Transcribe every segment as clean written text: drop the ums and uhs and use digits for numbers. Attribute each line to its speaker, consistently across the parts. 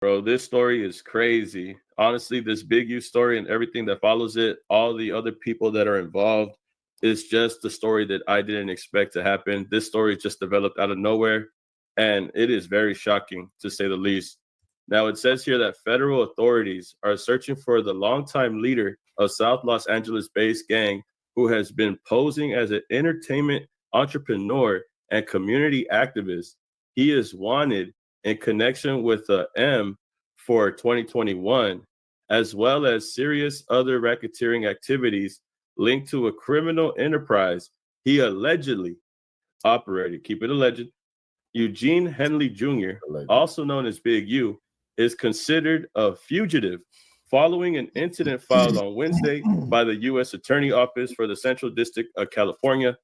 Speaker 1: Bro, this story is crazy. Honestly, this Big U story and everything that follows it, all the other people that are involved, is just the story that I didn't expect to happen. This story just developed out of nowhere, and it is very shocking, to say the least. Now, it says here that federal authorities are searching for the longtime leader of South Los Angeles-based gang who has been posing as an entertainment entrepreneur and community activist. He is wanted in connection with the M for 2021, as well as serious other racketeering activities linked to a criminal enterprise he allegedly operated. Keep it alleged. Eugene Henley Jr., also known as Big U, is considered a fugitive following an incident filed on Wednesday by the U.S. Attorney Office for the Central District of California.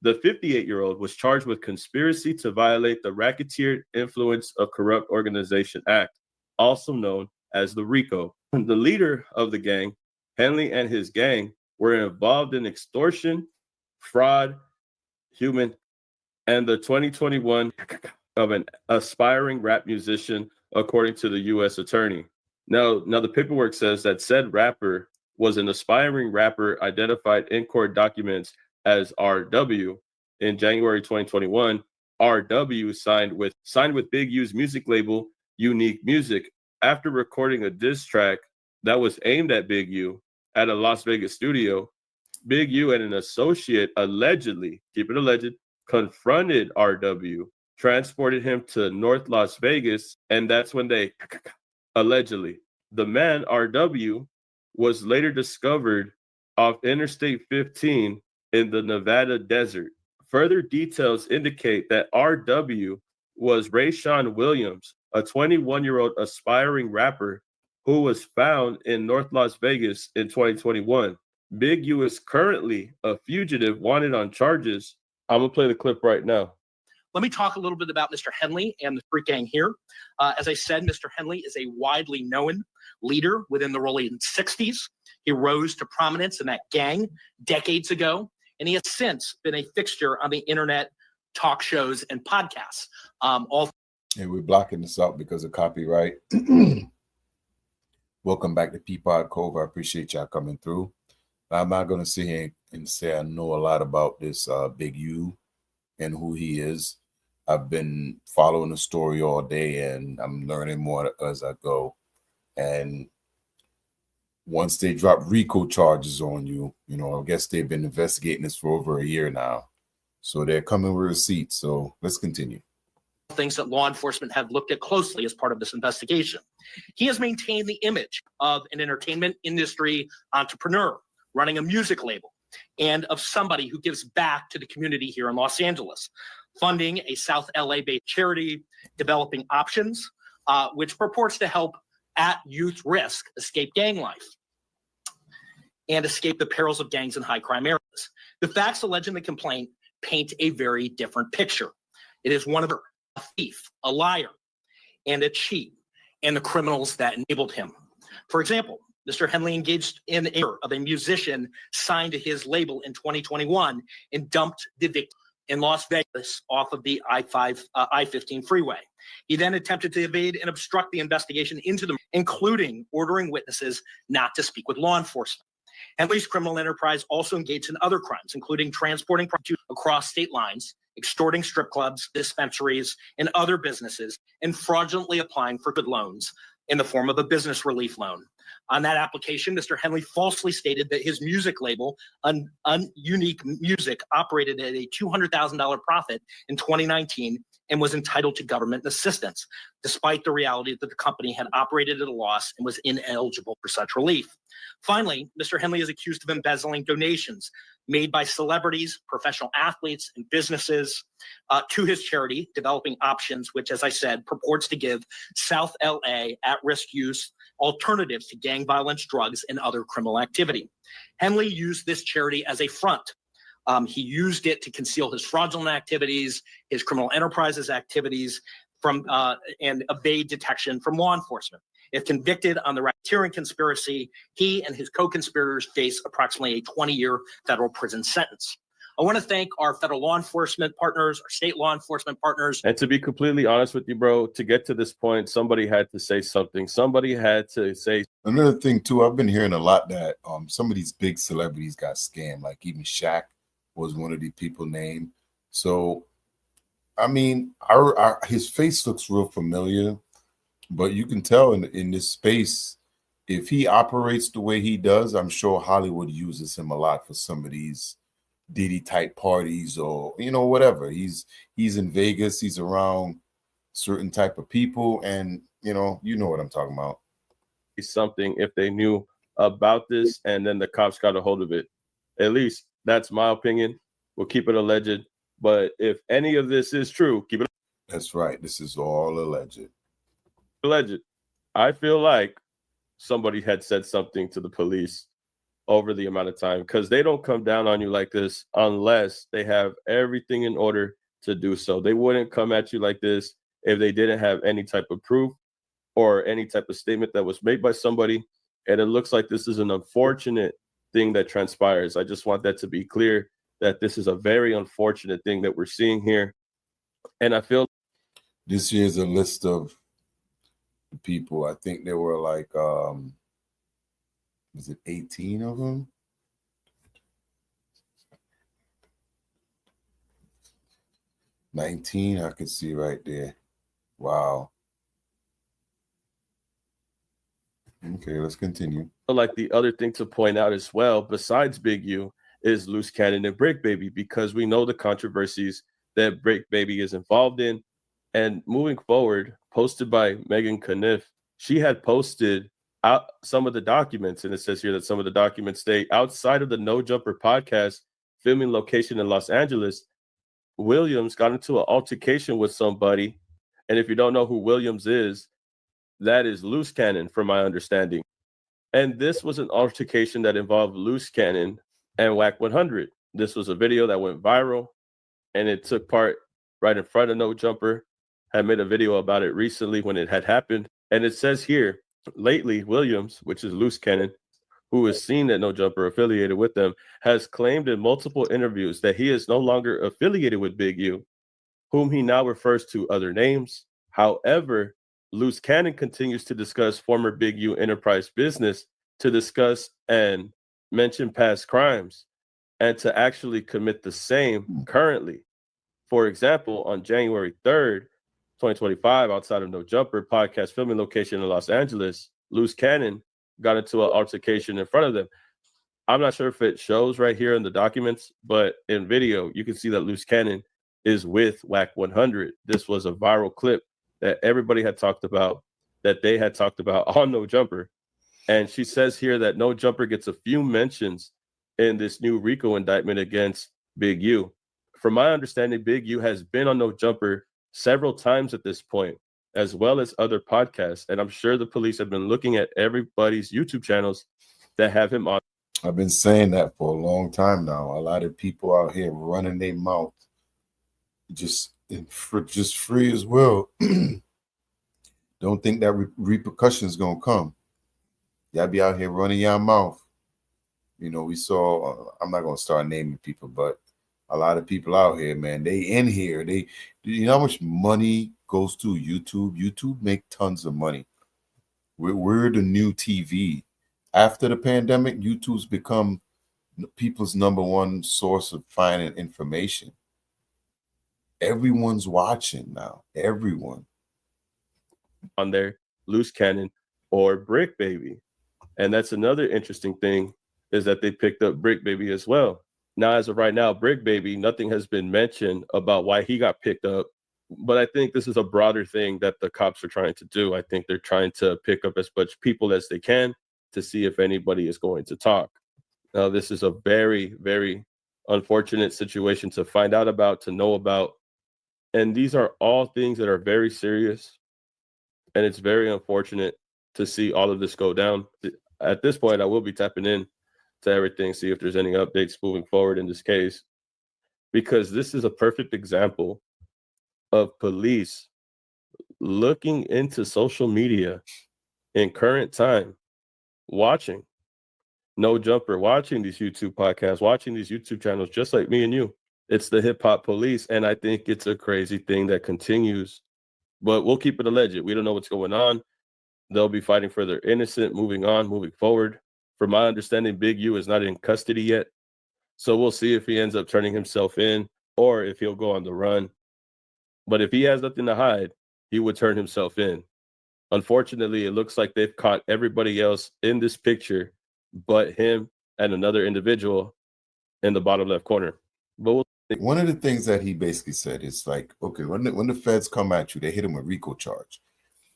Speaker 1: The 58-year-old was charged with conspiracy to violate the Racketeer Influence of Corrupt Organization Act, also known as the RICO. The leader of the gang, Henley, and his gang were involved in extortion, fraud, and the 2021 of an aspiring rap musician, according to the U.S. Attorney. Now the paperwork says that said rapper was an aspiring rapper identified in court documents as RW. In January 2021, RW signed with Big U's music label, Unique Music, after recording a diss track that was aimed at Big U at a Las Vegas studio. Big U and an associate allegedly, keep it alleged, confronted RW, transported him to North Las Vegas, and that's when they allegedly. The man, RW, was later discovered off Interstate 15 in the Nevada desert. Further details indicate that RW was Ray Shaun Williams, a 21-year-old aspiring rapper who was found in North Las Vegas in 2021. Big U is currently a fugitive wanted on charges. I'm going to play the clip right now.
Speaker 2: Let me talk a little bit about Mr. Henley and the Street Gang here. As I said, Mr. Henley is a widely known leader within the early 60s. He rose to prominence in that gang decades ago, and he has since been a fixture on the internet, talk shows, and podcasts.
Speaker 3: Hey, we're blocking this out because of copyright. Welcome back to Peapod Cove. I appreciate y'all coming through. I'm not going to sit here and say I know a lot about this Big U and who he is. I've been following the story all day, and I'm learning more as I go. And once they drop RICO charges on you, I guess they've been investigating this for over a year now. So they're coming with receipts. So let's continue.
Speaker 2: Things that law enforcement have looked at closely as part of this investigation. He has maintained the image of an entertainment industry entrepreneur running a music label, and of somebody who gives back to the community here in Los Angeles, funding a South LA-based charity, Developing Options, which purports to help at youth risk escape gang life and escape the perils of gangs in high crime areas. The facts alleged in the complaint paint a very different picture. It is one of a thief, a liar, and a cheat, and the criminals that enabled him. For example, Mr. Henley engaged in the murder of a musician signed to his label in 2021 and dumped the victim in Las Vegas off of the I-15 freeway. He then attempted to evade and obstruct the investigation into them, including ordering witnesses not to speak with law enforcement. Henley's criminal enterprise also engaged in other crimes, including transporting prostitutes across state lines, extorting strip clubs, dispensaries, and other businesses, and fraudulently applying for good loans in the form of a business relief loan. On that application, Mr. Henley falsely stated that his music label, Unique Music, operated at a $200,000 profit in 2019 and was entitled to government assistance, despite the reality that the company had operated at a loss and was ineligible for such relief. Finally, Mr. Henley is accused of embezzling donations made by celebrities, professional athletes, and businesses to his charity, Developing Options, which, as I said, purports to give South LA at-risk youth alternatives to gang violence, drugs, and other criminal activity. Henley used this charity as a front. He used it to conceal his fraudulent activities, his criminal enterprises activities, from and evade detection from law enforcement. If convicted on the racketeering conspiracy, he and his co-conspirators face approximately a 20-year federal prison sentence. I want to thank our federal law enforcement partners, our state law enforcement partners.
Speaker 1: And to be completely honest with you, bro, to get to this point, somebody had to say something. Somebody had to say.
Speaker 3: Another thing too, I've been hearing a lot that some of these big celebrities got scammed. Like even Shaq was one of the people named. So, I mean, his face looks real familiar, but you can tell in this space, if he operates the way he does, I'm sure Hollywood uses him a lot for some of these Diddy type parties or, you know, whatever. He's in Vegas. He's around certain type of people. And, you know what I'm talking about.
Speaker 1: Something if they knew about this and then the cops got a hold of it. At least that's my opinion. We'll keep it alleged. But if any of this is true, keep it.
Speaker 3: That's right. This is all alleged.
Speaker 1: Alleged. I feel like somebody had said something to the police over the amount of time, because they don't come down on you like this unless they have everything in order to do so. They wouldn't come at you like this if they didn't have any type of proof or any type of statement that was made by somebody. And it looks like this is an unfortunate thing that transpires. I just want that to be clear, that this is a very unfortunate thing that we're seeing here. And I feel
Speaker 3: this here's a list of people. I think there were like, was it 18 of them? 19, I can see right there. Wow. Okay, let's continue.
Speaker 1: Like the other thing to point out as well, besides Big U, is Loose Cannon and Brick Baby, because we know the controversies that Brick Baby is involved in. And moving forward, posted by Megan Kniff, she had posted out some of the documents, and it says here that some of the documents state outside of the No Jumper podcast filming location in Los Angeles, Williams got into an altercation with somebody. And if you don't know who Williams is, that is Loose Cannon, from my understanding. And this was an altercation that involved Loose Cannon and Whack 100. This was a video that went viral, and it took part right in front of No Jumper. I made a video about it recently when it had happened. And it says here, lately, Williams, which is Loose Cannon, who is seen at No Jumper affiliated with them, has claimed in multiple interviews that he is no longer affiliated with Big U, whom he now refers to other names. However, Loose Cannon continues to discuss former Big U enterprise business, to discuss and mention past crimes, and to actually commit the same currently. For example, on January 3rd, 2025, outside of No Jumper podcast filming location in Los Angeles, Loose Cannon got into an altercation in front of them. I'm not sure if it shows right here in the documents, but in video, you can see that Loose Cannon is with Whack 100. This was a viral clip that everybody had talked about, that they had talked about on No Jumper. And she says here that No Jumper gets a few mentions in this new RICO indictment against Big U. From my understanding, Big U has been on No Jumper several times at this point, as well as other podcasts. And I'm sure the police have been looking at everybody's YouTube channels that have him on.
Speaker 3: I've been saying that for a long time now. A lot of people out here running their mouth, just free as well. Don't think that repercussions gonna come. Y'all be out here running your mouth. You know, we saw, I'm not gonna start naming people, but a lot of people out here, man, they in here. You know how much money goes to YouTube? YouTube make tons of money. We're the new TV. After the pandemic, YouTube's become people's number one source of finding information. Everyone's watching now. Everyone.
Speaker 1: On there, Loose Cannon or Brick Baby. And that's another interesting thing, is that they picked up Brick Baby as well. Now, as of right now, Brick Baby, nothing has been mentioned about why he got picked up. But I think this is a broader thing that the cops are trying to do. I think they're trying to pick up as much people as they can to see if anybody is going to talk. Now, this is a very, very unfortunate situation to find out about, to know about. And these are all things that are very serious. And it's very unfortunate to see all of this go down. At this point, I will be tapping in to everything, see if there's any updates moving forward in this case, because this is a perfect example of police looking into social media in current time, watching, no jumper watching these YouTube podcasts, watching these YouTube channels, just like me and you. It's the hip hop police. And I think it's a crazy thing that continues, but we'll keep it alleged. We don't know what's going on. They'll be fighting for their innocent, moving on, moving forward. From my understanding, Big U is not in custody yet. So we'll see if he ends up turning himself in or if he'll go on the run. But if he has nothing to hide, he would turn himself in. Unfortunately, it looks like they've caught everybody else in this picture but him and another individual in the bottom left corner. But
Speaker 3: one of the things that he basically said is like, okay, when the feds come at you, they hit him with RICO charge.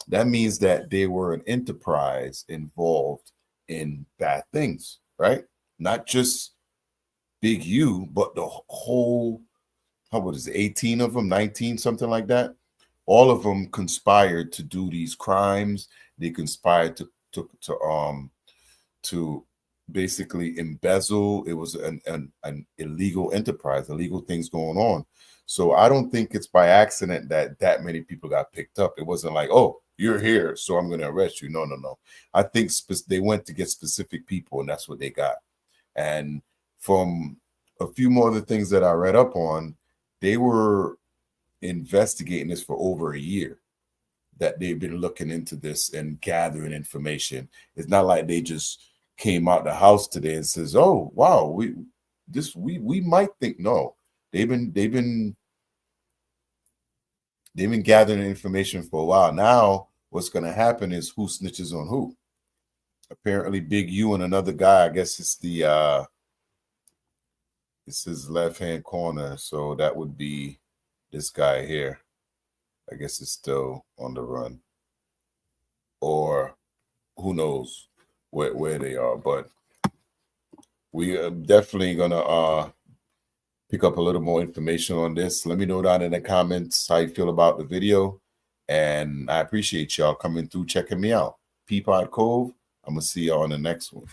Speaker 3: That means that they were an enterprise involved in bad things, right? Not just Big U, but the whole, what is it, 18 of them, 19, something like that. All of them conspired to do these crimes. They conspired to basically embezzle. It was an illegal enterprise, illegal things going on. So I don't think it's by accident that many people got picked up. It wasn't like, oh, you're here, so I'm going to arrest you. No. I think they went to get specific people, and that's what they got. And from a few more of the things that I read up on, they were investigating this for over a year, that they've been looking into this and gathering information. It's not like they just came out the house today and says, oh, wow, we might think. No, they've been gathering information for a while. Now what's going to happen is who snitches on who. Apparently Big U and another guy, I guess it's his left hand corner, so that would be this guy here. I guess it's still on the run, or who knows where they are. But we are definitely gonna pick up a little more information on this. Let me know down in the comments how you feel about the video, and I appreciate y'all coming through, checking me out. Peapod Cove. I'm gonna see y'all on the next one.